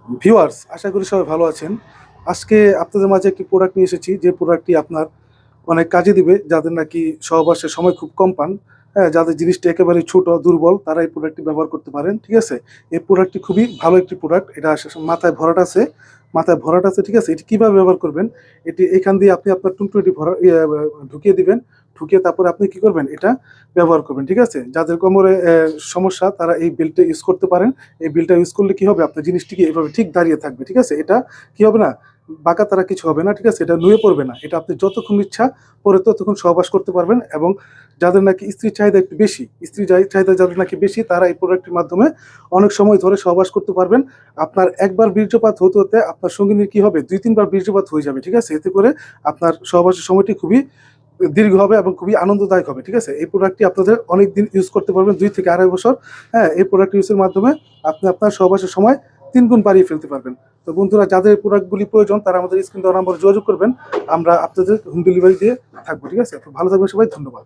Viewers, আশা করি সবাই ভালো আছেন। আজকে আপনাদের মাঝে একটি প্রোডাক্ট নিয়ে এসেছি, যে প্রোডাক্টটি আপনার অনেক কাজে দিবে। যাদের নাকি সহবাসের সময় খুব কম পান, হ্যাঁ, যাদের জিনিসটা একেবারেই ছোট, দুর্বল, তারা এই প্রোডাক্টটি ব্যবহার করতে পারেন। ঠিক আছে? এই প্রোডাক্টটি খুবই ভালো একটি প্রোডাক্ট। এটা মাথায় ভরাট আছে, মাথায় ভরাট আছে। ঠিক আছে? এটি কিভাবে ব্যবহার করবেন? এটি এখান দিয়ে আপনি আপনার টুনটুনিটি ঢুকিয়ে দিবেন। ঢুকিয়ে তারপরে আপনি কি করবেন? এটা ব্যবহার করবেন। ঠিক আছে? যাদের কোমরে সমস্যা, তারা এই বেল্টটা ইউজ করতে পারেন। এই বেল্টটা ইউজ করলে কি হবে? আপনার জিনিসটি কি এভাবে ঠিক দাঁড়িয়ে থাকবে। ঠিক আছে? এটা কি হবে না, বাঁকা তারা কিছু হবে না। ঠিক আছে? এটা নুয়ে পড়বে না। এটা আপনি যতক্ষণ ইচ্ছা পরে ততক্ষণ সহবাস করতে পারবেন। এবং যাদের নাকি স্ত্রীর চাহিদা একটু বেশি, চাহিদা যাদের নাকি বেশি, তারা এই প্রোডাক্টের মাধ্যমে অনেক সময় ধরে সহবাস করতে পারবেন। আপনার একবার বীর্যপাত হতে হতে আপনার সঙ্গিনীর কি হবে? ২-৩ বার বীর্যপাত হয়ে যাবে। ঠিক আছে? এতে করে আপনার সহবাসের সময়টি খুবই দীর্ঘ হবে এবং খুবই আনন্দদায়ক হবে। ঠিক আছে? এই প্রোডাক্টটি আপনাদের অনেকদিন ইউজ করতে পারবেন, ২ থেকে ২.৫ বছর। হ্যাঁ, এই প্রোডাক্ট ইউজের মাধ্যমে আপনি আপনার সহবাসের সময় ৩ গুণ বাড়িয়ে ফেলতে পারবেন। তো বন্ধুরা, যাদের এই প্রোডাক্টগুলি প্রয়োজন, তারা আমাদের স্ক্রিন দেওয়া নম্বরে যোগাযোগ করবেন। আমরা আপনাদের হোম ডেলিভারি দিয়ে থাকবো। ঠিক আছে? তো ভালো থাকবেন সবাই। ধন্যবাদ।